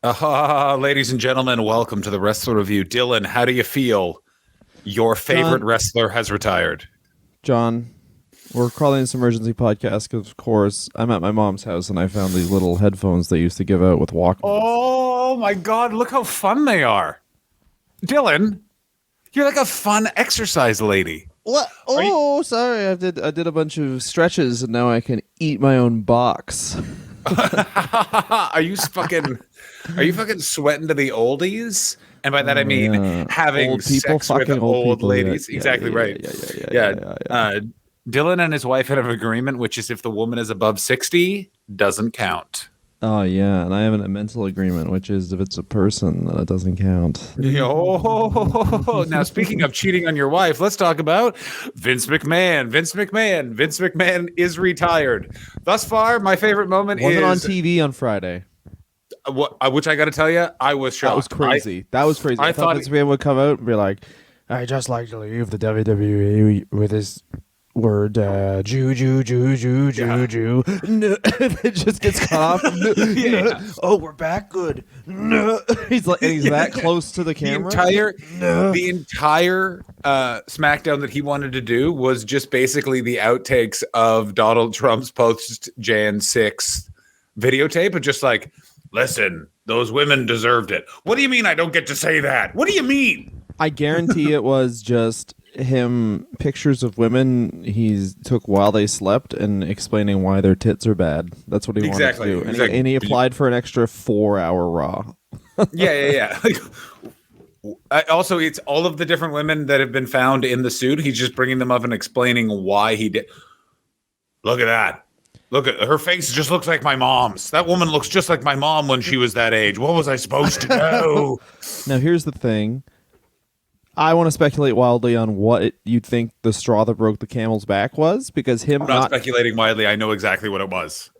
Ladies and gentlemen, welcome to the Wrestler Review. Dylan, how do you feel? Your favorite John, wrestler has retired. John, we're calling this emergency podcast because, of course, I'm at my mom's house and I found these little headphones they used to give out with Walkmans. Oh my God, look how fun they are. Dylan, you're like a fun exercise lady. What? Oh, sorry. I did a bunch of stretches and now I can eat my own box. Are you fucking sweating to the oldies? And by that I mean having Old people, sex with fucking old people, ladies. yeah, Exactly yeah, right. Yeah. Dylan and his wife had an agreement, which is if the woman is above 60, doesn't count. Oh, yeah. And I have a mental agreement, which is if it's a person, then it doesn't count. Oh, now speaking of cheating on your wife, let's talk about Vince McMahon. Vince McMahon is retired. Thus far, my favorite moment Wasn't on is TV on Friday. which I got to tell you, I was shocked. That was crazy. I thought Vince McMahon would come out and be like, "I just like to leave the WWE with his word, Jew. No. It just gets cut off. No. Oh, we're back. Good. No. He's that close to the camera. The entire SmackDown that he wanted to do was just basically the outtakes of Donald Trump's post Jan 6 videotape, but just like, listen, those women deserved it. What do you mean I don't get to say that? What do you mean? I guarantee it was just him pictures of women he took while they slept and explaining why their tits are bad. That's what he wanted to do. And he applied for an extra 4-hour Raw. Yeah. Also, it's all of the different women that have been found in the suit. He's just bringing them up and explaining why he did. Look at that. Look at her face. Just looks like my mom's. That woman looks just like my mom when she was that age. What was I supposed to do? Now, here's the thing. I want to speculate wildly on what you think the straw that broke the camel's back was, because I'm not speculating wildly. I know exactly what it was.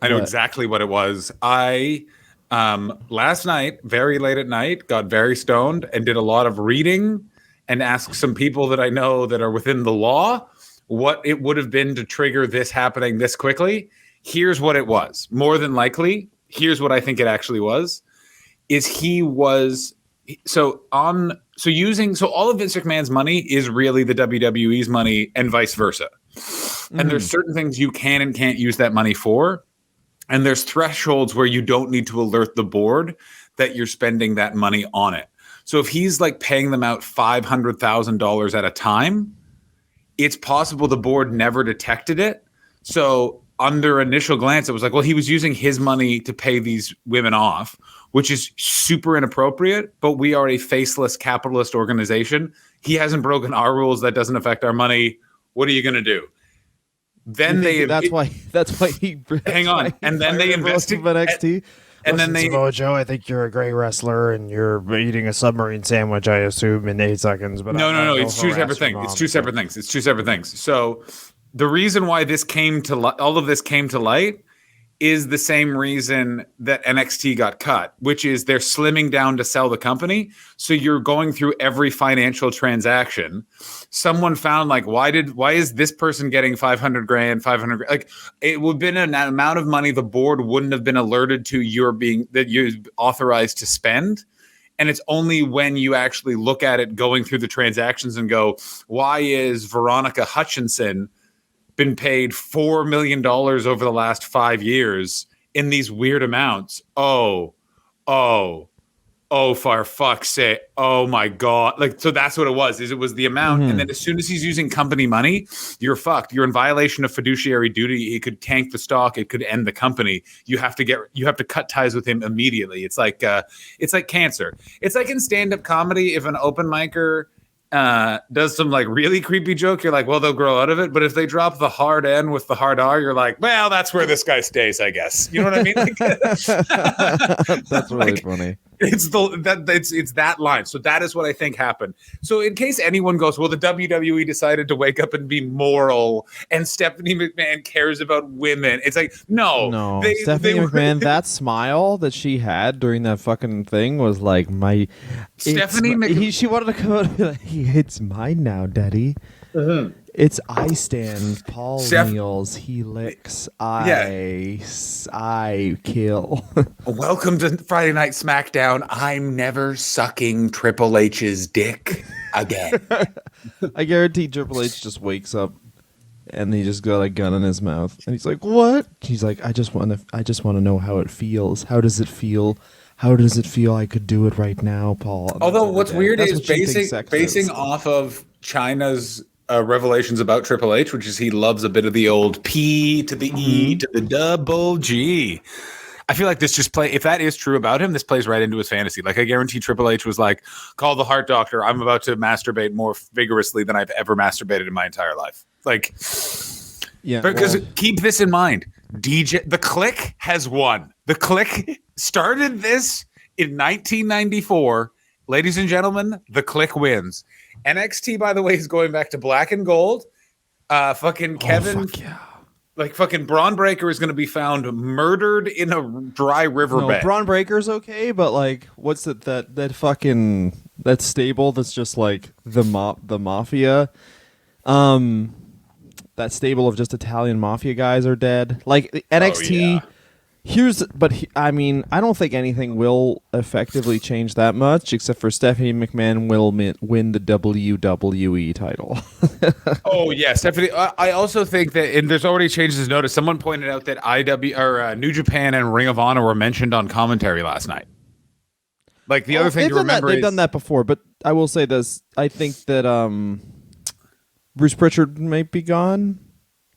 I last night, very late at night, got very stoned and did a lot of reading and asked some people that I know that are within the law what it would have been to trigger this happening this quickly. Here's what it was. More than likely, here's what I think it actually was, is he was so all of Vince McMahon's money is really the WWE's money and vice versa. And there's certain things you can and can't use that money for. And there's thresholds where you don't need to alert the board that you're spending that money on it. So if he's like paying them out $500,000 at a time, it's possible the board never detected it. So under initial glance, it was like, well, he was using his money to pay these women off, which is super inappropriate, but we are a faceless capitalist organization. He hasn't broken our rules. That doesn't affect our money. What are you going to do? Then that's why he hang on. And then they invested NXT. And then they Joe, I think you're a great wrestler and you're eating a submarine sandwich, I assume, in 8 seconds. But no. It's two separate things. So the reason why all of this came to light is the same reason that NXT got cut, which is they're slimming down to sell the company. So you're going through every financial transaction. Someone found like, why is this person getting 500 grand? Like it would have been an amount of money the board wouldn't have been alerted to that you're authorized to spend. And it's only when you actually look at it going through the transactions and go, why is Veronica Hutchinson been paid $4 million over the last 5 years in these weird amounts? Oh, for fuck's sake. Oh my God. Like, so that's what it was, is it was the amount. And then as soon as he's using company money, you're fucked. You're in violation of fiduciary duty. It could tank the stock. It could end the company. You have to cut ties with him immediately. It's like cancer. It's like in stand-up comedy, if an open micer does some like really creepy joke, you're like, well, they'll grow out of it. But if they drop the hard N with the hard R, you're like, well, that's where this guy stays, I guess. You know what I mean? Like, that's really funny. It's that line. So that is what I think happened. So in case anyone goes, well, the WWE decided to wake up and be moral, and Stephanie McMahon cares about women. It's like, no. Stephanie McMahon, that smile that she had during that fucking thing was like Stephanie McMahon. She wanted to come out and be like, it's mine now, Daddy. It's I stand. Paul kneels. He licks. I kill. Welcome to Friday Night SmackDown. I'm never sucking Triple H's dick again. I guarantee Triple H just wakes up and he just got a gun in his mouth and he's like, "What?" He's like, I just want to know how it feels. How does it feel? How does it feel? I could do it right now, Paul. And although what's weird is basing off of China's revelations about Triple H, which is he loves a bit of the old P to the E to the double G. I feel like this just if that is true about him, this plays right into his fantasy. Like, I guarantee Triple H was like, call the heart doctor. I'm about to masturbate more vigorously than I've ever masturbated in my entire life. Like, yeah, because keep this in mind. The Click has won. The Click started this in 1994. Ladies and gentlemen, the Click wins. NXT, by the way, is going back to black and gold. Fucking Kevin, like fucking Braun Breaker is going to be found murdered in a dry riverbed. No, Braun Breaker's okay, but like, what's it that fucking that stable that's just like the mafia, that stable of just Italian mafia guys are dead. Like NXT. Oh, yeah. I mean, I don't think anything will effectively change that much, except for Stephanie McMahon will win the WWE title. Oh yeah, Stephanie. I also think that, and there's already changes noticed. Someone pointed out that New Japan and Ring of Honor were mentioned on commentary last night. Like the other thing to remember, they've done that before. But I will say this: I think that Bruce Pritchard might be gone.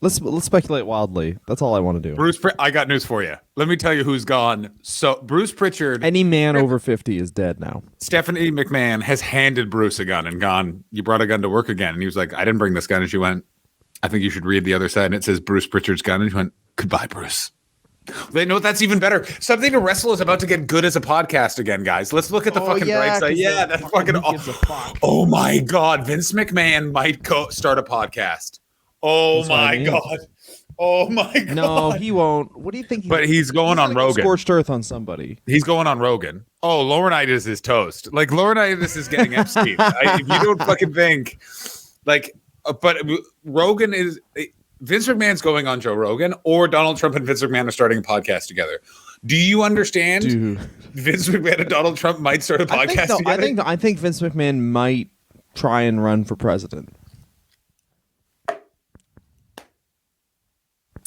Let's speculate wildly. That's all I want to do. I got news for you. Let me tell you who's gone. So Bruce Pritchard, any man over 50 is dead now. Stephanie McMahon has handed Bruce a gun and gone, "You brought a gun to work again." And he was like, "I didn't bring this gun." And she went, "I think you should read the other side." And it says Bruce Pritchard's gun. And she went, "Goodbye, Bruce." They know that's even better. Something to Wrestle is about to get good as a podcast again, guys. Let's look at the fucking bright side. Yeah, that's fucking. Oh my God, Vince McMahon might start a podcast. Oh my God. Oh my God. No, he won't. What do you think? But he's going on Rogan. Scorched earth on somebody. He's going on Rogan. Oh, Laurinaitis is toast. Like, Laurinaitis is getting Epstein. If you don't fucking think, like, but Rogan is, Vince McMahon's going on Joe Rogan, or Donald Trump and Vince McMahon are starting a podcast together. Do you understand? Dude. Vince McMahon and Donald Trump might start a podcast together? I think Vince McMahon might try and run for president.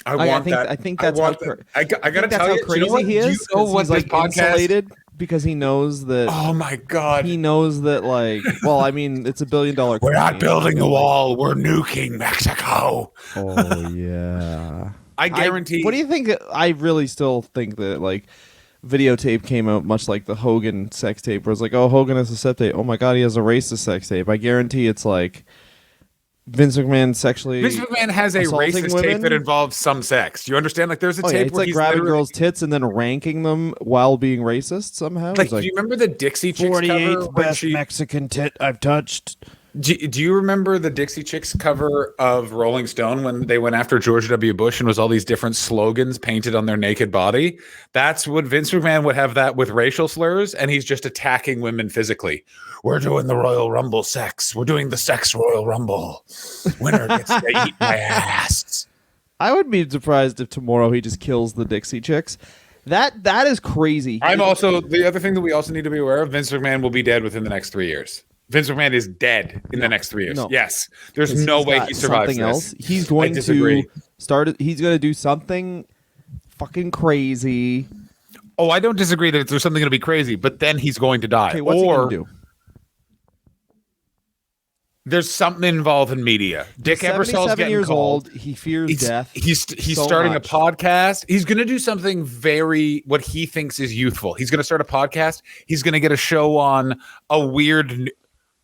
I think that's how crazy he is. Do you know what this podcast insulated because he knows that. Oh my God! He knows that, like. Well, I mean, it's $1 billion. We're not building a wall. We're nuking Mexico. Oh yeah. I guarantee. What do you think? I really still think that, like, videotape came out much like the Hogan sex tape, where it's like, oh, Hogan has a sex tape. Oh my God, he has a racist sex tape. I guarantee it's like. Vince McMahon has a racist women? tape that involves some sex. Do you understand? Like, there's a tape it's where like he's grabbing girls' tits and then ranking them while being racist somehow. Like, do you remember the Dixie Chicks cover? 48th best Mexican tit I've touched. Do you remember the Dixie Chicks cover of Rolling Stone when they went after George W. Bush and was all these different slogans painted on their naked body? That's what Vince McMahon would have, that with racial slurs, and he's just attacking women physically. We're doing the Royal Rumble sex. We're doing the sex Royal Rumble. Winner gets to eat my ass. I would be surprised if tomorrow he just kills the Dixie Chicks. That is crazy. The other thing that we also need to be aware of, Vince McMahon will be dead within the next 3 years. Vince McMahon is dead in the next 3 years. No. Yes. There's no way he survives something else. He's going to start. He's going to do something fucking crazy. Oh, I don't disagree that there's something going to be crazy, but then he's going to die. Okay, what's he going to do? There's something involved in media. Dick Ebersol's getting years called. Old. He fears death. He's starting a podcast. He's going to do something what he thinks is youthful. He's going to start a podcast. He's going to get a show on a weird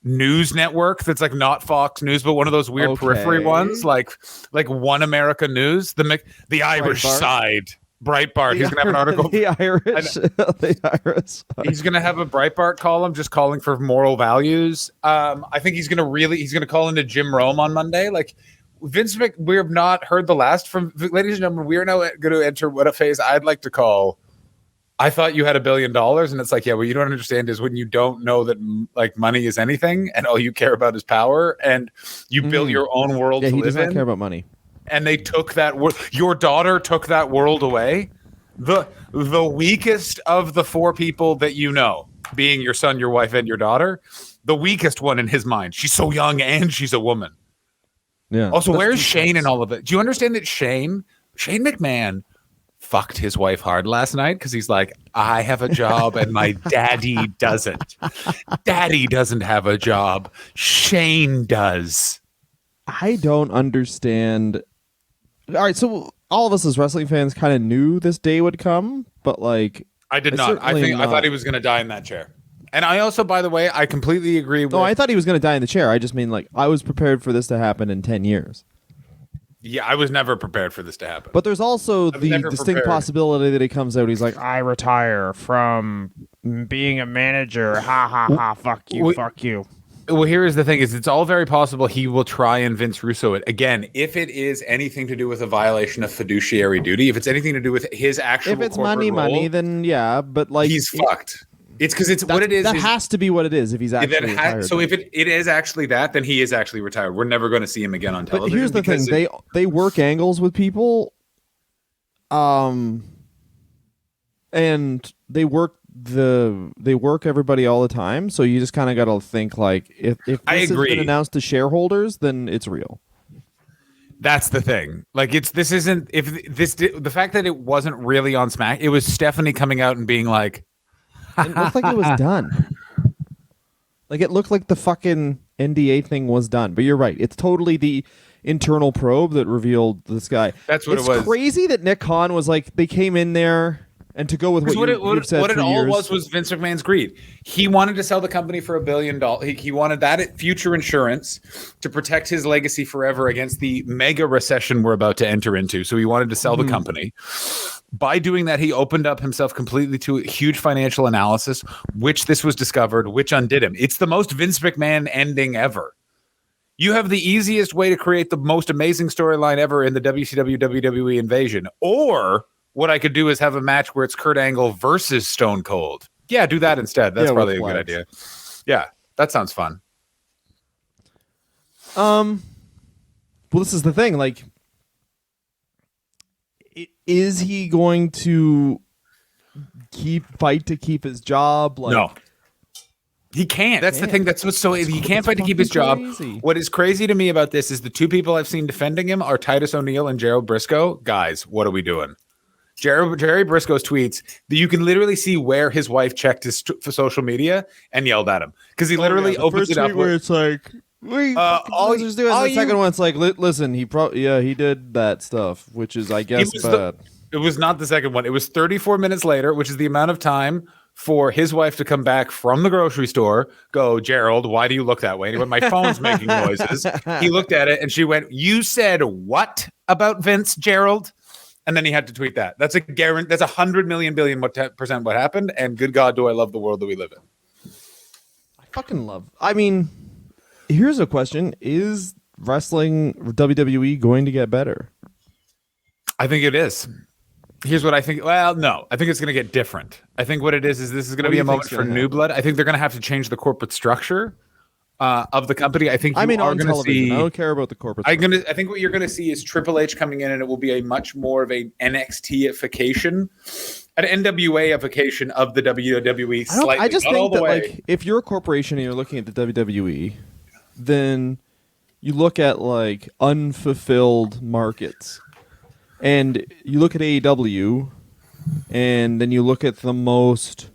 news network that's like not Fox News, but one of those weird periphery ones, like One America News, the Irish side. Breitbart. He's going to have an article. The Irish. He's going to have a Breitbart column just calling for moral values. I think he's going to call into Jim Rome on Monday. Like, Vince we have not heard the last from, ladies and gentlemen. We are now going to enter what a phase I'd like to call I thought you had $1 billion. And it's like, yeah, what you don't understand is when you don't know that like money is anything and all you care about is power and you built your own world to live in. He does not care about money. And they took that world. Your daughter took that world away. The weakest of the 4 people that you know, being your son, your wife, and your daughter, the weakest one in his mind. She's so young and she's a woman. Yeah. Also, where's Shane in all of it? Do you understand that Shane McMahon fucked his wife hard last night because he's like, I have a job and my daddy doesn't. Daddy doesn't have a job. Shane does. I don't understand. All right, so all of us as wrestling fans kind of knew this day would come, but like I did not. I thought he was going to die in that chair. And I also, by the way, I completely agree with... No, I thought he was going to die in the chair. I just mean, like, I was prepared for this to happen in 10 years. Yeah, I was never prepared for this to happen. But there's also the distinct possibility that he comes out, he's like, I retire from being a manager. Ha, ha, ha. Fuck you, fuck you. Well, here is the thing: is it's all very possible he will try and Vince Russo it again if it is anything to do with a violation of fiduciary duty. If it's anything to do with his actual, if it's money, then yeah. But like, he's fucked. It's because it's what it is. That has to be what it is. If he's actually retired. So if it is actually that, then he is actually retired. We're never going to see him again on television. But here's the thing: they work angles with people, and they work everybody all the time. So you just kind of got to think like, if this has been announced to shareholders, then it's real. That's the thing. Like the fact that it wasn't really on Smack, it was Stephanie coming out and being like, it looked like it was done. Like it looked like the fucking NDA thing was done. But you're right. It's totally the internal probe that revealed this guy. That's what it was. It's crazy that Nick Khan was like, they came in there. And to go with you've said what for it all years, was Vince McMahon's greed. He wanted to sell the company for $1 billion. He wanted that future insurance to protect his legacy forever against the mega recession we're about to enter into. So he wanted to sell the company. By doing that, he opened up himself completely to huge financial analysis, which this was discovered, which undid him. It's the most Vince McMahon ending ever. You have the easiest way to create the most amazing storyline ever in the WCW WWE invasion, or what I could do is have a match where it's Kurt Angle versus Stone Cold. Yeah, do that instead. That's probably a good idea. Yeah, that sounds fun. Well, this is the thing. Like, is he going to fight to keep his job? Like, no. He can't. That's the thing. That's what's so... He can't fight to keep his job. Crazy. What is crazy to me about this is the 2 people I've seen defending him are Titus O'Neil and Gerald Briscoe. Guys, what are we doing? Jerry Briscoe's tweets, you can literally see where his wife checked his social media and yelled at him because he literally opens it up where it's like, all he's doing. The second one's like, listen, he did that stuff, which is, I guess, bad. It was not the second one. It was 34 minutes later, which is the amount of time for his wife to come back from the grocery store, go, Gerald, why do you look that way? And he went, my phone's making noises. He looked at it and she went, you said what about Vince, Gerald? And then he had to tweet that. That's a guarantee. That's 100 million billion percent what happened. And good God, do I love the world that we live in. I fucking love. I mean, here's a question: is wrestling WWE going to get better? I think it is. Here's what I think. Well, no, I think it's going to get different. I think what it is this is going to be a moment for new blood. I think they're going to have to change the corporate structure of the company. I think on television. I don't care about the corporate. I think what you're going to see is Triple H coming in, and it will be a much more of an NXT-ification, an NWA-ification of the WWE. Slightly, I just think that way. like if you're a corporation and you're looking at the WWE, then you look at like unfulfilled markets, and you look at AEW, and then you look at the most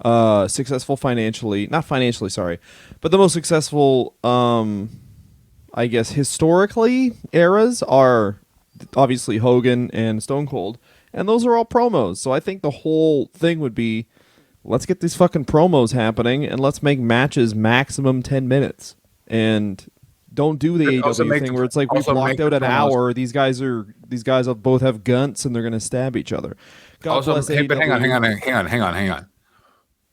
successful not financially, sorry, but the most successful, I guess, historically eras are obviously Hogan and Stone Cold, and those are all promos. So I think the whole thing would be, let's get these fucking promos happening and let's make matches maximum 10 minutes. And don't do the AEW thing where it's like we've blocked out an hour. These guys both have guns and they're going to stab each other. But hang on.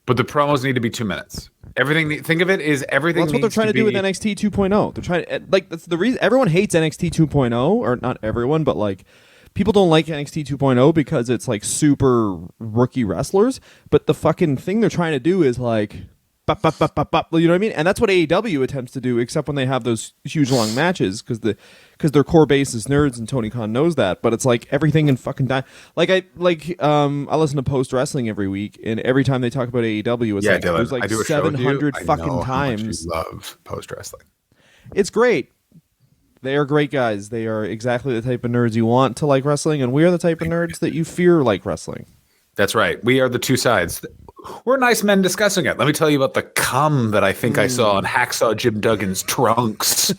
But the promos need to be 2 minutes. Think of it as everything. Well, that's what they're trying to do with NXT 2.0. They're trying to, like, that's the reason everyone hates NXT 2.0, or not everyone, but like people don't like NXT 2.0 because it's like super rookie wrestlers, but the fucking thing they're trying to do is like bop, bop, bop, bop, bop, you know what I mean? And that's what AEW attempts to do, except when they have those huge long matches, because their core base is nerds, and Tony Khan knows that. But it's like everything in fucking I listen to Post Wrestling every week, and every time they talk about AEW, it's Dylan, there's like 700 fucking times. You love Post Wrestling. It's great. They are great guys. They are exactly the type of nerds you want to like wrestling, and we are the type of nerds that you fear like wrestling. That's right. We are the two sides. We're nice men discussing it. Let me tell you about the cum that I think I saw in Hacksaw Jim Duggan's trunks.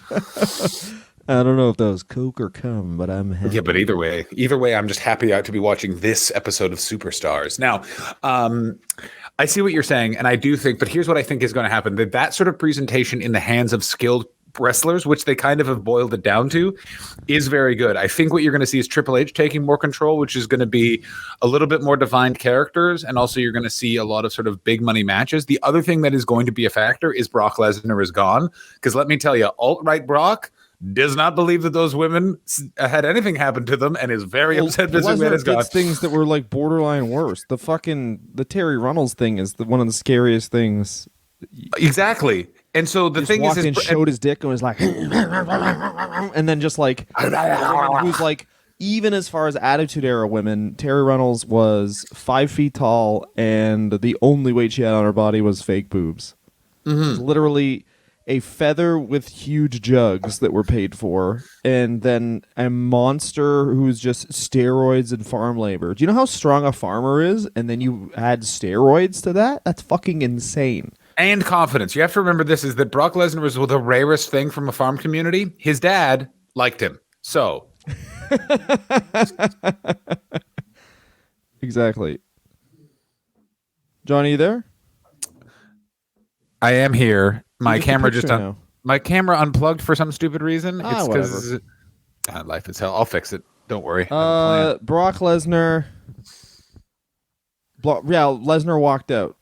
I don't know if that was coke or cum, but I'm happy. Yeah, but either way, I'm just happy to be watching this episode of Superstars. Now, I see what you're saying, and I do think, but here's what I think is going to happen. That sort of presentation in the hands of skilled wrestlers, which they kind of have boiled it down to, is very good. I think what you're going to see is Triple H taking more control, which is going to be a little bit more defined characters, and also you're going to see a lot of sort of big money matches. The other thing that is going to be a factor is Brock Lesnar is gone, because let me tell you, alt-right Brock does not believe that those women had anything happen to them, and is very upset that Lesnar is gone. Things that were like borderline worse. The Terry Runnels thing is one of the scariest things. Exactly. And so the thing is, showed his dick and was like, and then just like, who's like, even as far as Attitude Era women, Terry Runnels was 5 feet tall, and the only weight she had on her body was fake boobs. Mm-hmm. It was literally a feather with huge jugs that were paid for, and then a monster who's just steroids and farm labor. Do you know how strong a farmer is? And then you add steroids to that? That's fucking insane. And confidence. You have to remember this is that Brock Lesnar was the rarest thing from a farm community. His dad liked him. So. Exactly. Johnny, you there? I am here. My camera my camera unplugged for some stupid reason. It's because life is hell. I'll fix it. Don't worry. Brock Lesnar. Lesnar walked out.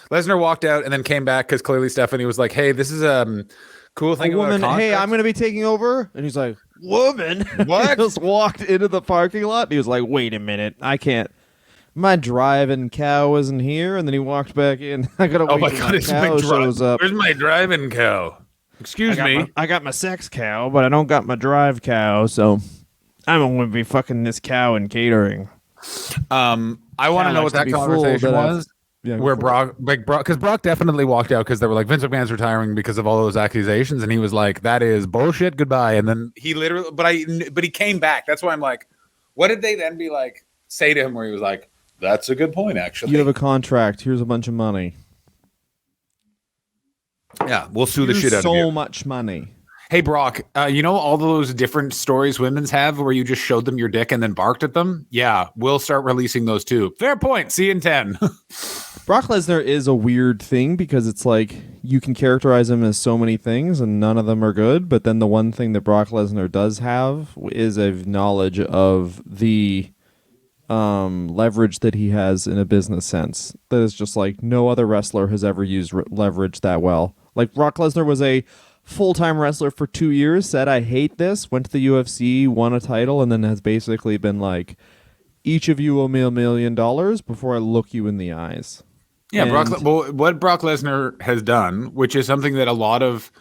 Lesnar walked out and then came back because clearly Stephanie was like, "Hey, this is a cool thing." Woman, hey, I'm going to be taking over, and he's like, "Woman, what?" He just walked into the parking lot. And he was like, "Wait a minute, I can't. My driving cow isn't here." And then he walked back in. I gotta wait. Oh my god, it's my shows up. Where's my driving cow? Excuse me. I got my sex cow, but I don't got my drive cow, so I'm going to be fucking this cow in catering. I want to know what that conversation was. Yeah, where Brock, because Brock definitely walked out because they were like, Vince McMahon's retiring because of all those accusations, and he was like, "That is bullshit. Goodbye." And then he literally, but he came back. That's why I'm like, what did they then be like? Say to him where he was like, "That's a good point, actually. You have a contract. Here's a bunch of money." Yeah, we'll sue the shit out of you. So much money. Hey, Brock, you know all those different stories women's have where you just showed them your dick and then barked at them? Yeah, we'll start releasing those too. Fair point. See you in 10. Brock Lesnar is a weird thing because it's like you can characterize him as so many things and none of them are good. But then the one thing that Brock Lesnar does have is a knowledge of the leverage that he has in a business sense. That is just like no other wrestler has ever used leverage that well. Like Brock Lesnar was a full-time wrestler for 2 years, said, "I hate this," went to the UFC, won a title, and then has basically been like, "Each of you owe me $1 million before I look you in the eyes." Yeah, what Brock Lesnar has done, which is something that a lot of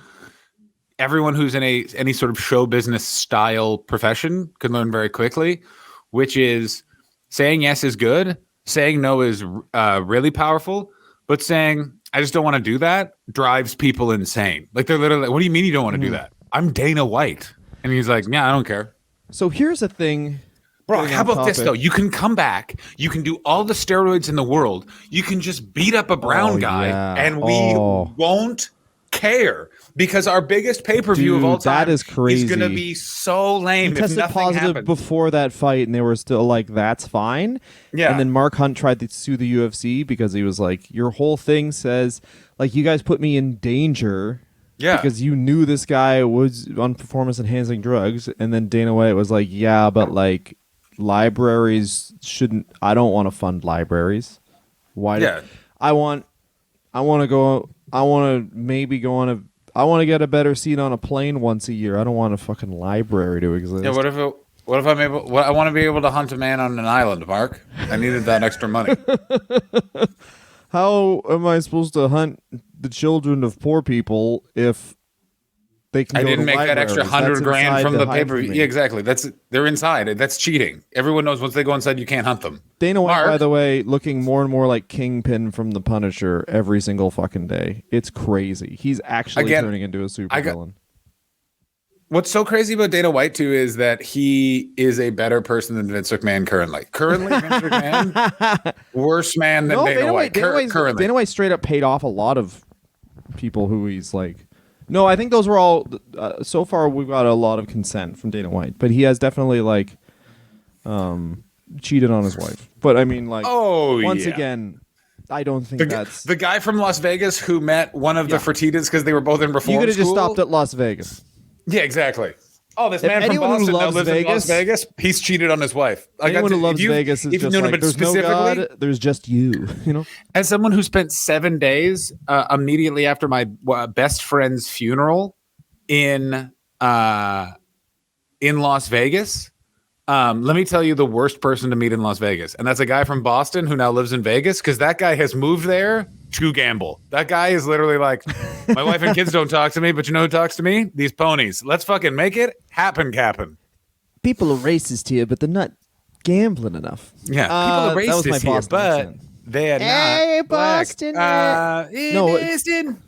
everyone who's in any sort of show business style profession can learn very quickly, which is saying yes is good, saying no is really powerful, but saying I just don't want to do that drives people insane. Like they're literally like, "What do you mean you don't want to do that? I'm Dana White." And he's like, "Yeah, I don't care." So here's the thing. Bro, how about this though? You can come back, you can do all the steroids in the world, you can just beat up a brown guy, and we won't care because our biggest pay-per-view of all time is crazy. Is going to be so lame. He tested positive happens. Before that fight, and they were still like, "That's fine." Yeah. And then Mark Hunt tried to sue the UFC because he was like, "Your whole thing says like you guys put me in danger." Yeah. Because you knew this guy was on performance-enhancing drugs, and then Dana White was like, "Yeah, but like libraries shouldn't. I don't want to fund libraries. Why? Yeah. I want to go. I want to maybe go on a. I want to get a better seat on a plane once a year. I don't want a fucking library to exist." Yeah. What if I'm able? What I want to be able to hunt a man on an island, Mark. I needed that extra money. How am I supposed to hunt the children of poor people if they can? I go didn't to make that extra libraries? $100,000 from the hide paper. from me. Yeah, exactly. They're inside. That's cheating. Everyone knows once they go inside, you can't hunt them. Dana White, Mark? by the way, looking more and more like Kingpin from The Punisher every single fucking day. It's crazy. He's actually Again, turning into a supervillain. What's so crazy about Dana White too is that he is a better person than Vince McMahon currently. Currently, Vince McMahon, worse man than Dana White. Currently, Dana White straight up paid off a lot of people who he's like. No, I think those were all. So far, we've got a lot of consent from Dana White, but he has definitely like, cheated on his wife. But I mean, like, once again, I don't think that's the guy from Las Vegas who met one of the Fertittas because they were both in reform. You could have just school. stopped at Las Vegas. Yeah, exactly. Oh, this man from anyone who Boston now loves lives in Las Vegas. He's cheated on his wife. Anyone who loves Vegas is just like, there's no God, there's just you. You know. As someone who spent 7 days immediately after my best friend's funeral in Las Vegas, let me tell you the worst person to meet in Las Vegas, and that's a guy from Boston who now lives in Vegas because that guy has moved there to gamble. That guy is literally like, my wife and kids don't talk to me, but you know who talks to me? These ponies. Let's fucking make it happen, Cap'n. People are racist here, but they're not gambling enough. Yeah, people are that was my racist here, Boston but accent. they are Hey, not black. Boston. Boston.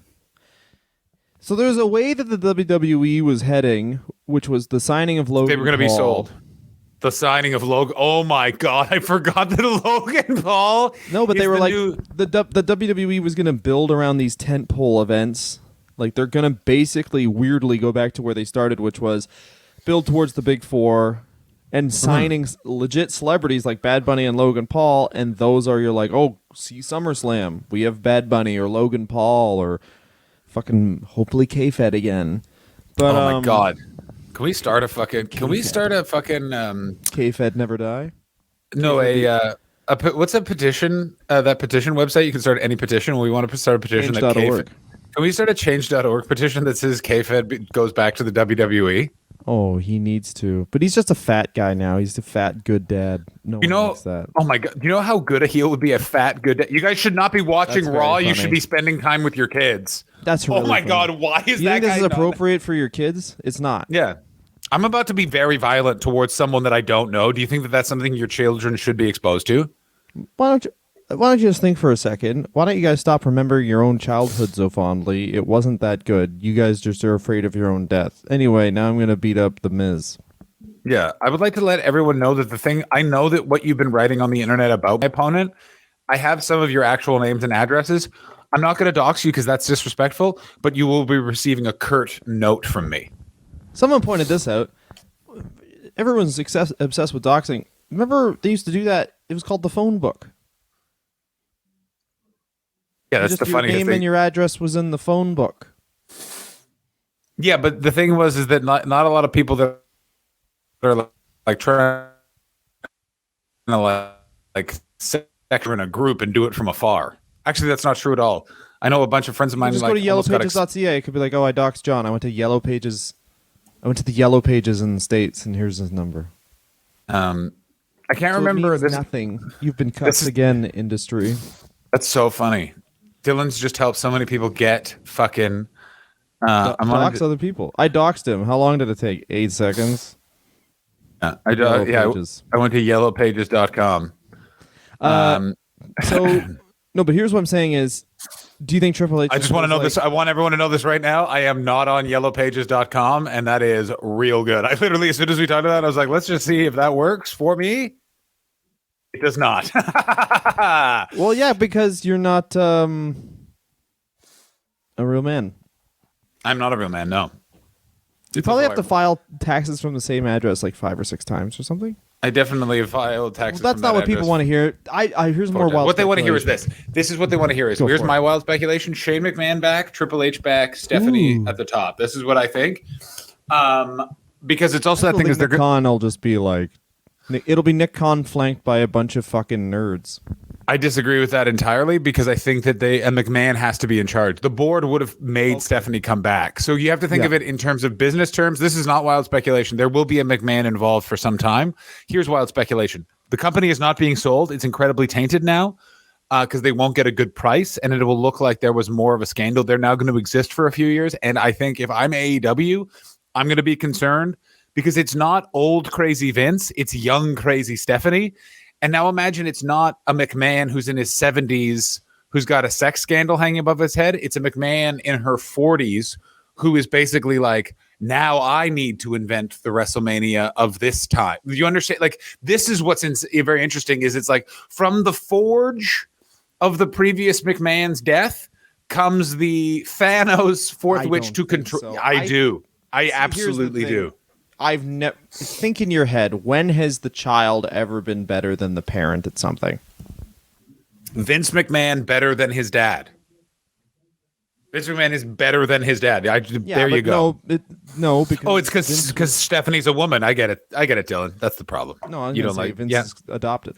So there's a way that the WWE was heading, which was the signing of Logan. They were going to be Paul. sold. The signing of Logan. Oh my God! I forgot that Logan Paul. No, but they were like new... the WWE was going to build around these tentpole events. Like they're going to basically weirdly go back to where they started, which was build towards the big four and signing legit celebrities like Bad Bunny and Logan Paul. And those are your like, oh, see SummerSlam. We have Bad Bunny or Logan Paul or fucking hopefully K-Fed again. But oh my God. Can we start a fucking? Can we start a fucking? K-Fed never die. No, what's a petition? That petition website you can start any petition. We want to start a petition that Change.org. Can we start a Change.org petition that says K-Fed goes back to the WWE? Oh, he needs to, but he's just a fat guy now. He's a fat good dad. No one likes that. Oh my God! Do you know how good a heel would be? A fat good dad. You guys should not be watching That's Raw. very You funny. should be spending time with your kids. That's really oh my funny. God! Why is You that think this guy is not- appropriate for your kids? It's not. Yeah. I'm about to be very violent towards someone that I don't know. Do you think that that's something your children should be exposed to? Why don't you just think for a second? Why don't you guys stop remembering your own childhood so fondly? It wasn't that good. You guys just are afraid of your own death. Anyway, now I'm going to beat up The Miz. Yeah, I would like to let everyone know that I know that what you've been writing on the internet about my opponent, I have some of your actual names and addresses. I'm not going to dox you because that's disrespectful, but you will be receiving a curt note from me. Someone pointed this out. Everyone's obsessed with doxing. Remember they used to do that? It was called the phone book. Yeah, that's just the your funniest name thing. and your address was in the phone book. Yeah, but the thing is that not a lot of people that are like trying to like sector in a group and do it from afar. Actually, that's not true at all. I know a bunch of friends of mine. Just like, go to yellowpages.ca. It could be like, oh, I doxed John. I went to Yellow Pages. I went to the Yellow Pages in the States, and here's his number. I can't So remember it means this. nothing. You've been cussed again, industry. That's so funny. Dylan's just helped so many people get fucking. Dox other people. I doxed him. How long did it take? 8 seconds. I Yellow went to yellowpages.com. So, no, but here's what I'm saying is, do you think Triple H... I just want to know this. I want everyone to know this right now. I am not on yellowpages.com, and that is real good. I literally, as soon as we talked about it, I was like, let's just see if that works for me. It does not. Well, yeah, because you're not a real man. I'm not a real man, no. You probably have to file taxes from the same address like 5 or 6 times or something. I definitely filed taxes. Well, that's not what people want to hear. Here's more wild. What they want to hear is this. This is what they want to hear is Go here's for my it. wild speculation. Shane McMahon back, Triple H back, Stephanie Ooh. at the top. This is what I think. Because it's also that thing is they're Nick Khan will just be like, it'll be Nick Khan flanked by a bunch of fucking nerds. I disagree with that entirely because I think that McMahon has to be in charge. The board would have made Stephanie come back. So you have to think of it in terms of business terms. This is not wild speculation. There will be a McMahon involved for some time. Here's wild speculation. The company is not being sold. It's incredibly tainted now because they won't get a good price, and it will look like there was more of a scandal. They're now going to exist for a few years. And I think if I'm AEW, I'm going to be concerned because it's not old crazy Vince. It's young crazy Stephanie. And now imagine it's not a McMahon who's in his 70s who's got a sex scandal hanging above his head. It's a McMahon in her 40s who is basically like, now I need to invent the WrestleMania of this time. You understand? Like, this is what's very interesting is it's like from the forge of the previous McMahon's death comes the Thanos forth which to control. So. I do. I absolutely do. I've never think in your head, when has the child ever been better than the parent at something? Vince McMahon better than his dad. Vince McMahon is better than his dad. There you go. No, because it's because Stephanie's a woman. I get it, Dylan. That's the problem. No, you don't like Vince is adopted.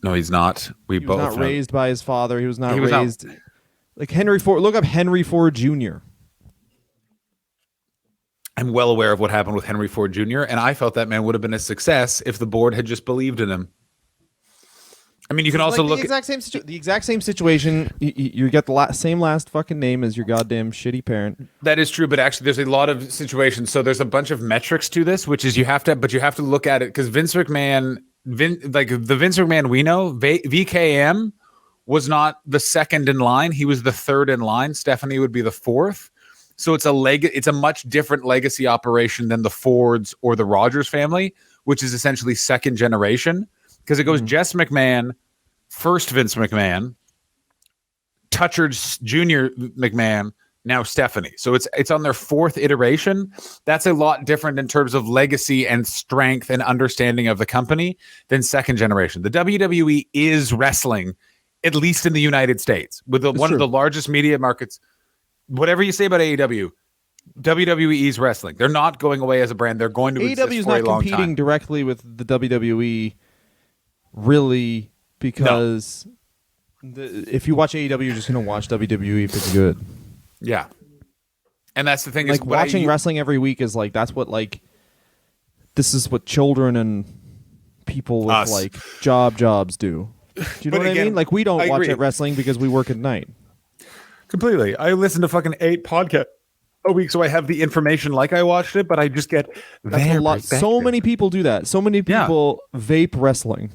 No, he's not. He was not raised by his father. He was not raised like Henry Ford. Look up Henry Ford Jr. I'm well aware of what happened with Henry Ford Jr., and I felt that man would have been a success if the board had just believed in him. I mean, you can also look at the exact same situation. You get the same last fucking name as your goddamn shitty parent. That is true, but actually, there's a lot of situations. So there's a bunch of metrics to this, which is you have to look at it because Vince McMahon, like the Vince McMahon we know, VKM was not the second in line; he was the third in line. Stephanie would be the fourth. So it's a much different legacy operation than the Fords or the Rogers family, which is essentially second generation. Because it goes Jess McMahon, first Vince McMahon, Toucher Jr. McMahon, now Stephanie. So it's on their fourth iteration. That's a lot different in terms of legacy and strength and understanding of the company than second generation. The WWE is wrestling, at least in the United States, with one of the largest media markets. Whatever you say about AEW, WWE is wrestling. They're not going away as a brand. They're going to exist for a long time. AEW is not competing directly with the WWE, really, because if you watch AEW, you're just going to watch WWE if it's good. Yeah. And that's the thing. Like, watching wrestling every week is like, this is what children and people with like jobs do. Do you know what I mean? Like, we don't watch wrestling because we work at night. Completely. I listen to fucking 8 podcasts a week, so I have the information like I watched it, but I just get a lot. So many people do that. So many people vape wrestling.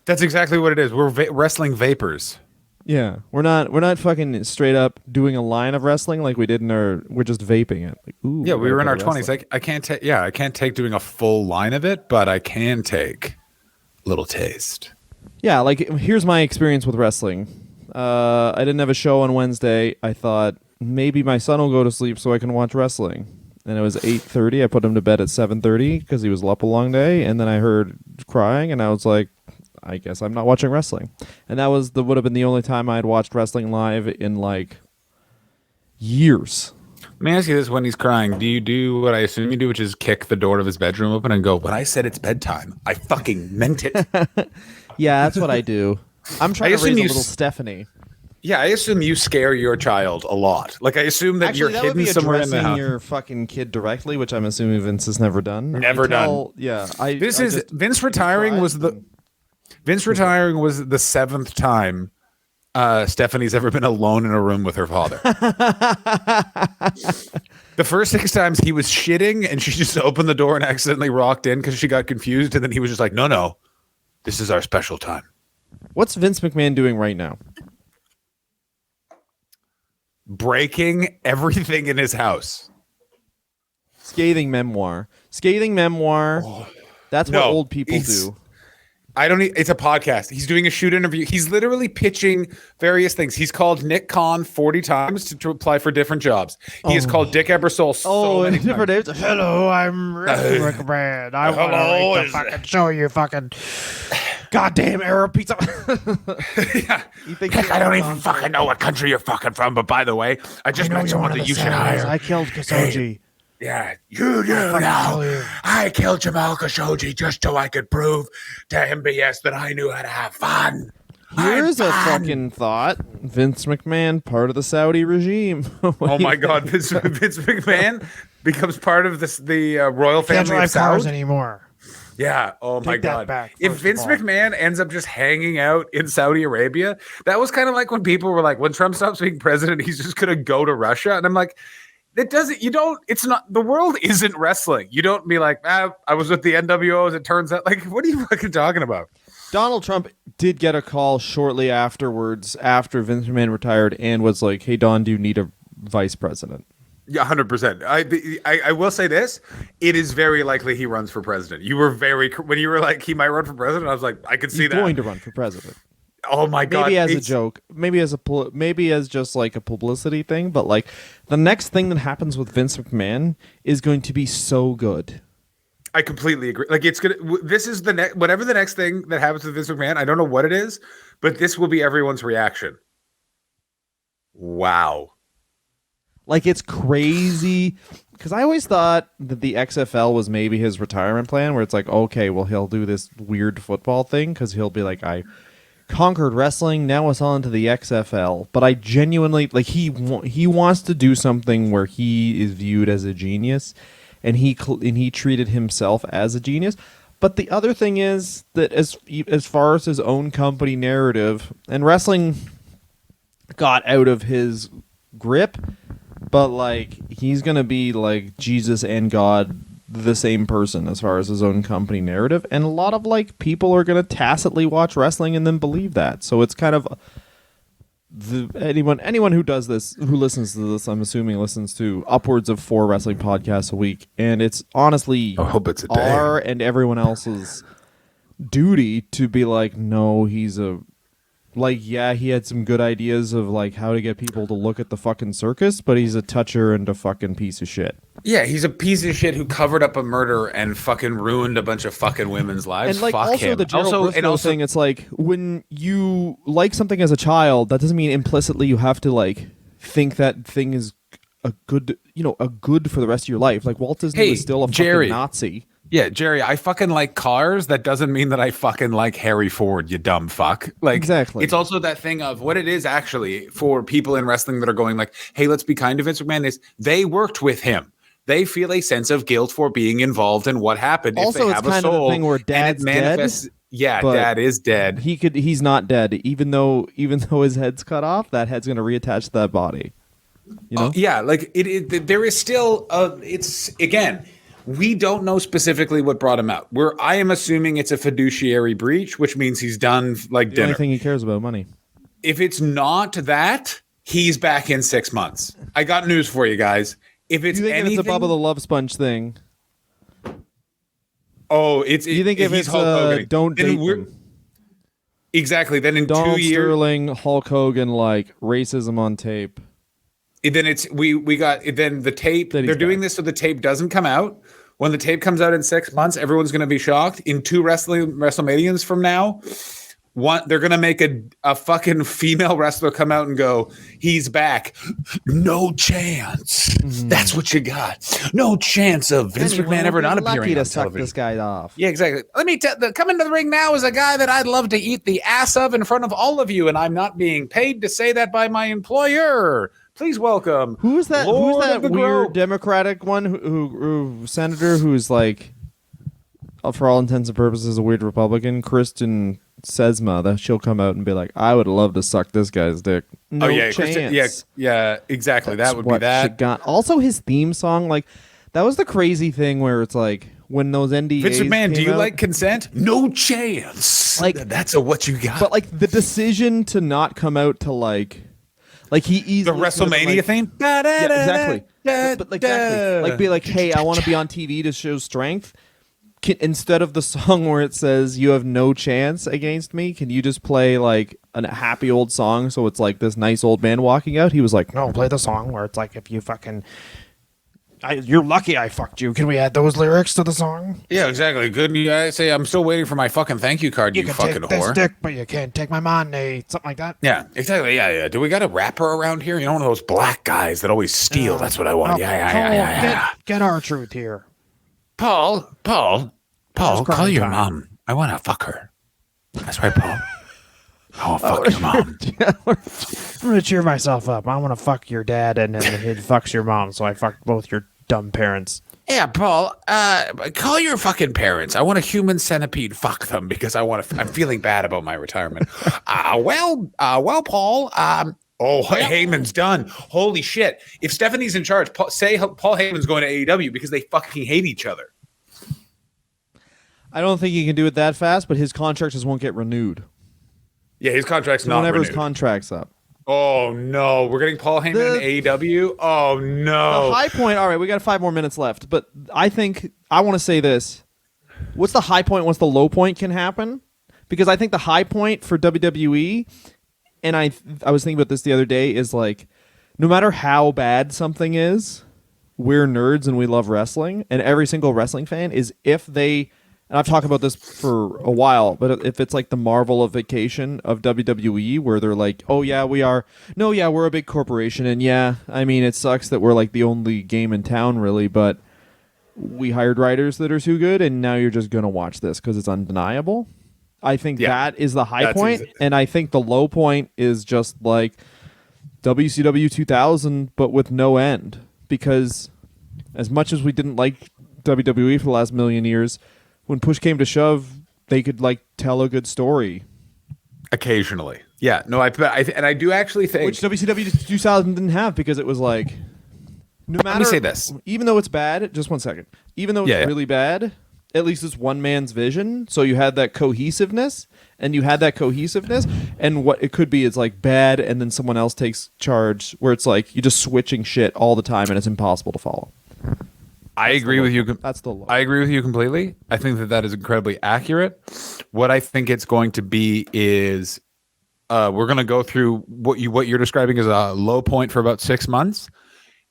That's exactly what it is. We're wrestling vapors. Yeah, we're not fucking straight up doing a line of wrestling like we did we're just vaping it. Like, ooh, yeah, we were in our 20s. I can't take doing a full line of it, but I can take a little taste. Yeah, like here's my experience with wrestling. I didn't have a show on Wednesday. I thought maybe my son will go to sleep so I can watch wrestling. And it was 8:30. I put him to bed at 7:30 because he was up a long day. And then I heard crying, and I was like, I guess I'm not watching wrestling. And that would have been the only time I had watched wrestling live in like years. Let me ask you this: when he's crying, do you do what I assume you do, which is kick the door of his bedroom open and go, "When I said it's bedtime, I fucking meant it." Yeah, that's what I do. I'm trying to raise a little Stephanie. Yeah, I assume you scare your child a lot. Like, I assume that you're hidden somewhere in the house. Your fucking kid directly, which I'm assuming Vince has never done. Never done. Yeah, Vince retiring was the 7th time Stephanie's ever been alone in a room with her father. The first 6 times he was shitting, and she just opened the door and accidentally rocked in because she got confused, and then he was just like, "No, this is our special time." What's Vince McMahon doing right now? Breaking everything in his house. Scathing memoir. Oh, that's what old people do. It's a podcast. He's doing a shoot interview. He's literally pitching various things. He's called Nick Khan 40 times to apply for different jobs. He has called Dick Ebersol so many different names. Hello, I'm Rick McMahon. I want to fucking show you fucking goddamn Arab pizza. Yeah. Heck, I don't even fucking know what country you're fucking from, but by the way, I just met someone that you should hire. I killed Khashoggi. Yeah, you do now. I killed Jamal Khashoggi just so I could prove to MBS that I knew how to have fun. Here's a fucking thought. Vince McMahon, part of the Saudi regime. Oh my God, Vince McMahon becomes part of the royal family. Can't drive of Saudi cars anymore. Yeah. Oh my Take that God. back, If Vince McMahon ends up just hanging out in Saudi Arabia, that was kind of like when people were like, when Trump stops being president, he's just going to go to Russia. And I'm like, it doesn't, you don't, it's not, the world isn't wrestling. You don't be like, I was with the NWO as it turns out. Like, what are you fucking talking about? Donald Trump did get a call shortly afterwards, after Vince McMahon retired, and was like, hey, Don, do you need a vice president? Yeah, 100%. I will say this: it is very likely he runs for president. You were when you were like he might run for president. I was like, I could see that. He's going to run for president. Oh my God! Maybe as a joke, maybe as just like a publicity thing. But like the next thing that happens with Vince McMahon is going to be so good. I completely agree. Like it's gonna. This is the next. Whatever the next thing that happens with Vince McMahon, I don't know what it is, but this will be everyone's reaction. Wow. Like, it's crazy, because I always thought that the XFL was maybe his retirement plan, where it's like, okay, well, he'll do this weird football thing, because he'll be like, I conquered wrestling, now it's on to the XFL. But I genuinely, like, he wants to do something where he is viewed as a genius, and he treated himself as a genius. But the other thing is that as far as his own company narrative, and wrestling got out of his grip, but like he's gonna be like Jesus and God, the same person as far as his own company narrative, and a lot of like people are gonna tacitly watch wrestling and then believe that. So it's kind of anyone who does this, who listens to this, I'm assuming listens to upwards of 4 wrestling podcasts a week, and it's honestly I hope it's a day. our and everyone else's duty to be like, no, he's a. Like, yeah, he had some good ideas of, like, how to get people to look at the fucking circus, but he's a toucher and a fucking piece of shit. Yeah, he's a piece of shit who covered up a murder and fucking ruined a bunch of fucking women's lives. And, like, Fuck also him. the Gerald Briscoe thing, it's like, when you like something as a child, that doesn't mean implicitly you have to, like, think that thing is a good for the rest of your life. Like, Walt Disney was still a fucking Nazi. Yeah, Jerry, I fucking like cars. That doesn't mean that I fucking like Harry Ford, you dumb fuck. Like, exactly. It's also that thing of what it is actually for people in wrestling that are going like, hey, let's be kind to Vince McMahon, is they worked with him. They feel a sense of guilt for being involved in what happened. Also, if they it's have kind a soul, of the thing where Dad's dead. Yeah, Dad is dead. He's not dead. Even though his head's cut off, that head's going to reattach to that body. You know? Yeah, like there is still it's again. We don't know specifically what brought him out. I am assuming it's a fiduciary breach, which means he's done like the dinner. only thing he cares about, money. If it's not that, he's back in 6 months. I got news for you guys. If it's anything, it's a Bubba the Love Sponge thing. Oh, you think if it's don't date him. Exactly. Then in Donald 2 years, Sterling, Hulk Hogan, like racism on tape. Then it's we got then the tape. They're doing this so the tape doesn't come out. When the tape comes out in 6 months, everyone's going to be shocked. In 2 WrestleManias from now, they're going to make a fucking female wrestler come out and go, he's back. No chance. That's what you got. No chance of Vince McMahon ever not appearing lucky to on suck television. this guy off. Yeah, exactly. Let me come into the ring now is a guy that I'd love to eat the ass of in front of all of you, and I'm not being paid to say that by my employer. Please welcome. Who's that weird Grove. Democratic one who senator who's like, for all intents and purposes, a weird Republican? Kristen Sesma. That she'll come out and be like, I would love to suck this guy's dick. No chance. Yeah, exactly. That would be that. She got. Also, his theme song, like, that was the crazy thing where it's like when those NDAs. Vince McMahon, do you out, like consent? No chance. Like, that's what you got. But like the decision to not come out to like he easily the WrestleMania theme. Yeah, exactly. But exactly, like be like, hey, I want to be on TV to show strength. Instead of the song where it says you have no chance against me, can you just play like a happy old song? So it's like this nice old man walking out. He was like, No, play the song where it's like if you fucking You're lucky I fucked you. Can we add those lyrics to the song? Yeah, exactly. Good. I say I'm still waiting for my fucking thank you card. You can fucking take this whore. dick, but you can't take my money. Something like that. Yeah, exactly. Yeah. Do we got a rapper around here? You know, one of those black guys that always steal. That's what I want. Yeah. Get our truth here. Paul, call your time. mom. I want to fuck her. That's right, Paul. I want to fuck your mom. I'm gonna cheer myself up. I want to fuck your dad, and then he fucks your mom. So I fucked both your dumb parents. Yeah, Paul. Call your fucking parents. I want a human centipede. Fuck them because I'm feeling bad about my retirement. Well, Paul. Heyman's done. Holy shit! If Stephanie's in charge, Paul Heyman's going to AEW because they fucking hate each other. I don't think he can do it that fast, but his contract just won't get renewed. Yeah, his contract's not renewed. Whenever his contract's up. Oh no, we're getting Paul Heyman in AEW. Oh no. The high point. All right, we got 5 more minutes left, but I want to say this: what's the high point? What's the low point can happen? Because I think the high point for WWE, and I was thinking about this the other day, is like, no matter how bad something is, we're nerds and we love wrestling, and every single wrestling fan is if they. And I've talked about this for a while, but if it's like the Marvelification of WWE, where they're like, oh yeah, we're a big corporation, and yeah, I mean, it sucks that we're like the only game in town, really, but we hired writers that are too good, and now you're just gonna watch this because it's undeniable. I think that is the high point, and I think the low point is just like WCW 2000, but with no end, because as much as we didn't like WWE for the last million years, when push came to shove, they could like tell a good story. Occasionally, yeah. No, I do actually think which WCW 2000 didn't have, because it was like, no matter. Let me say this: even though it's bad, just 1 second. Even though it's really bad, at least it's one man's vision. So you had that cohesiveness, and and what it could be is like bad, and then someone else takes charge, where it's like you're just switching shit all the time, and it's impossible to follow. I agree with you. That's the low. I agree with you completely. I think that is incredibly accurate. What I think it's going to be is we're going to go through what you're describing as a low point for about 6 months,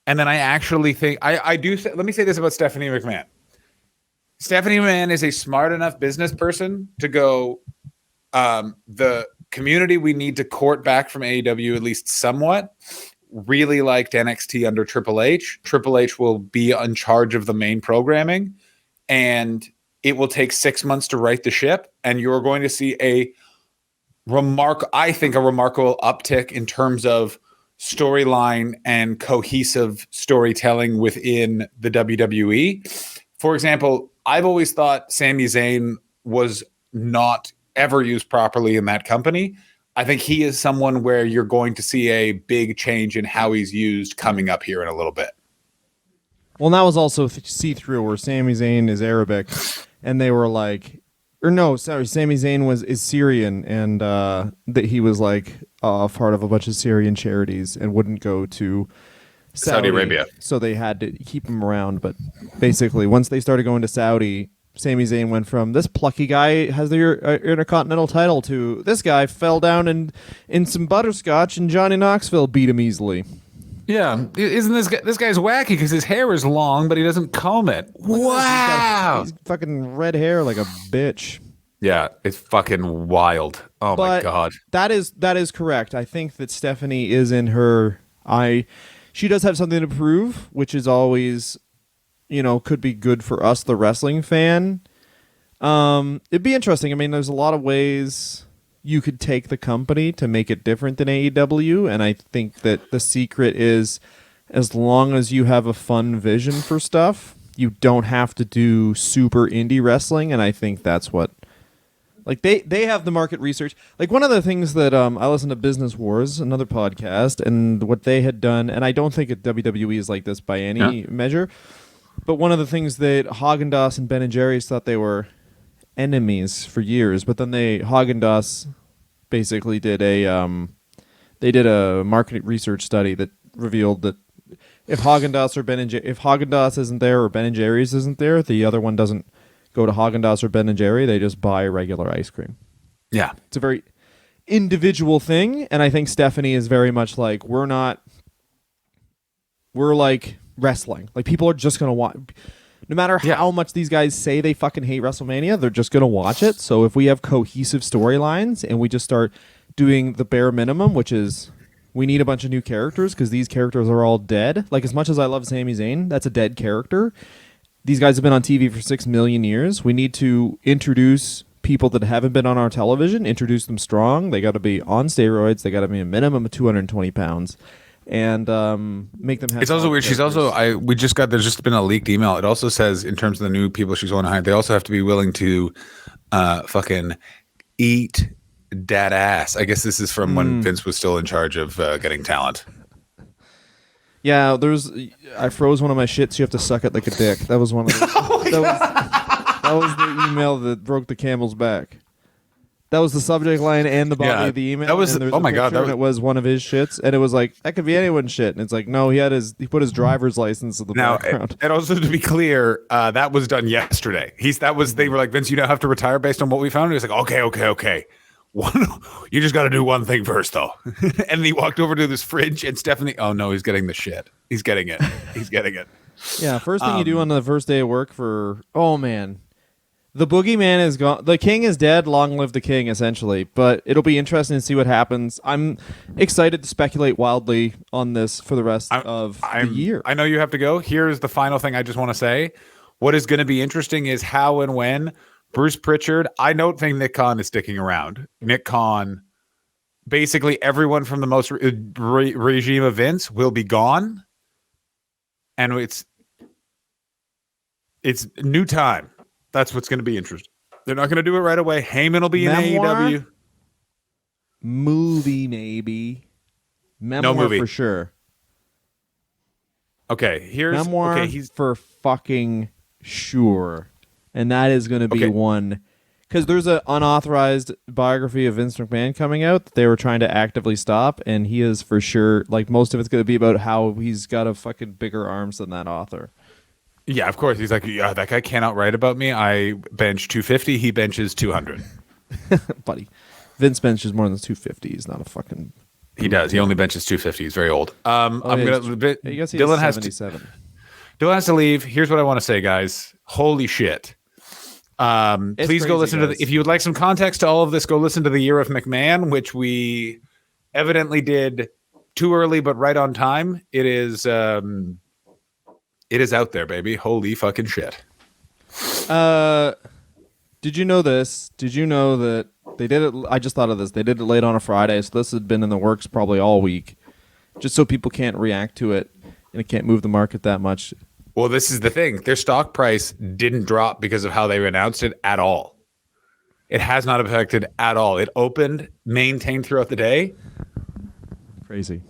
and then I actually think I do. Let me say this about Stephanie McMahon. Stephanie McMahon is a smart enough business person to go. The community we need to court back from AEW, at least somewhat. Really liked NXT under Triple H. Triple H will be in charge of the main programming, and it will take 6 months to right the ship, and you're going to see a remarkable uptick in terms of storyline and cohesive storytelling within the WWE. For example, I've always thought Sami Zayn was not ever used properly in that company. I think he is someone where you're going to see a big change in how he's used coming up here in a little bit. Well, that was also see-through, where Sami Zayn is Arabic, and they were like, Sami Zayn is Syrian, and that he was like part of a bunch of Syrian charities and wouldn't go to Saudi Arabia. So they had to keep him around. But basically, once they started going to Saudi, Sami Zayn went from this plucky guy has the Intercontinental title to this guy fell down in some butterscotch, and Johnny Knoxville beat him easily. Yeah, isn't this guy's wacky because his hair is long, but he doesn't comb it. Wow, he's fucking red hair like a bitch. Yeah, it's fucking wild. Oh my god, that is correct. I think that Stephanie is in her. She does have something to prove, which is always, could be good for us, the wrestling fan. It'd be interesting. I mean, there's a lot of ways you could take the company to make it different than AEW, and I think that the secret is, as long as you have a fun vision for stuff, you don't have to do super indie wrestling, and I think that's what... Like, they have the market research. Like, one of the things that I listened to Business Wars, another podcast, and what they had done, and I don't think WWE is like this by any measure, but one of the things that Haagen-Dazs and Ben & Jerry's thought they were enemies for years, but then Haagen-Dazs basically did a market research study that revealed that if Haagen-Dazs if Haagen-Dazs isn't there or Ben & Jerry's isn't there, the other one doesn't go to Haagen-Dazs or Ben & Jerry, they just buy regular ice cream. Yeah. It's a very individual thing, and I think Stephanie is very much like, we're like wrestling. Like, people are just gonna watch. No matter how much these guys say they fucking hate WrestleMania, they're just gonna watch it. So if we have cohesive storylines and we just start doing the bare minimum, which is we need a bunch of new characters because these characters are all dead. Like, as much as I love Sami Zayn, that's a dead character. These guys have been on TV for 6 million years. We need to introduce people that haven't been on our television, introduce them strong. They got to be on steroids. They got to be a minimum of 220 pounds. And make them have. It's also weird. characters. She's also. There's just been a leaked email. It also says in terms of the new people she's going to hire, they also have to be willing to, fucking eat dad ass. I guess this is from when Vince was still in charge of getting talent. Yeah, I froze one of my shits. You have to suck it like a dick. That was one of the, that was the email that broke the camel's back. That was the subject line and the body of the email. That was, and oh my God. It was one of his shits. And it was like, that could be anyone's shit. And it's like, no, he put his driver's license in the background. And also, to be clear, that was done yesterday. They were like, Vince, you now have to retire based on what we found. And he was like, okay. You just got to do one thing first, though. And he walked over to this fridge, and Stephanie, oh no, he's getting the shit. He's getting it. Yeah, first thing you do on the first day of work oh man. The boogeyman is gone. The king is dead. Long live the king, essentially. But it'll be interesting to see what happens. I'm excited to speculate wildly on this for the rest of the year. I know you have to go. Here's the final thing I just want to say. What is going to be interesting is how and when Bruce Pritchard, I don't think Nick Khan is sticking around. Nick Khan, basically everyone from the most regime of Vince will be gone. And it's new time. That's what's going to be interesting. They're not going to do it right away. Heyman will be in AEW. Movie, maybe. Memoir, no movie for sure. Okay, he's for fucking sure. And that is going to be one. Because there's an unauthorized biography of Vince McMahon coming out that they were trying to actively stop. And he is for sure, like, most of it's going to be about how he's got a fucking bigger arms than that author. Yeah, of course. He's like, yeah, that guy cannot write about me. I bench 250. He benches 200. Buddy, Vince benches more than 250. He's not a fucking... He does. He only benches 250. He's very old. Dylan has 77. Dylan has to leave. Here's what I want to say, guys. Holy shit. Please go listen to if you would like some context to all of this, go listen to the Year of McMahon, which we evidently did too early, but right on time. It is out there, baby. Holy fucking shit. Did you know this? Did you know that they did it? I just thought of this. They did it late on a Friday, so this had been in the works probably all week, just so people can't react to it and it can't move the market that much. Well, this is the thing. Their stock price didn't drop because of how they announced it at all. It has not affected at all. It opened, maintained throughout the day. Crazy.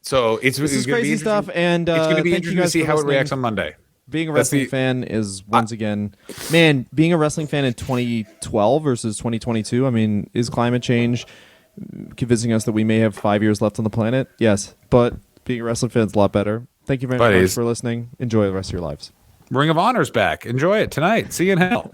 So this is crazy stuff, and it's going to be interesting to see how it reacts on Monday. Being a wrestling fan is once again, man. Being a wrestling fan in 2012 versus 2022. I mean, is climate change convincing us that we may have 5 years left on the planet? Yes, but being a wrestling fan is a lot better. Thank you very much for listening. Enjoy the rest of your lives. Ring of Honor's back. Enjoy it tonight. See you in hell.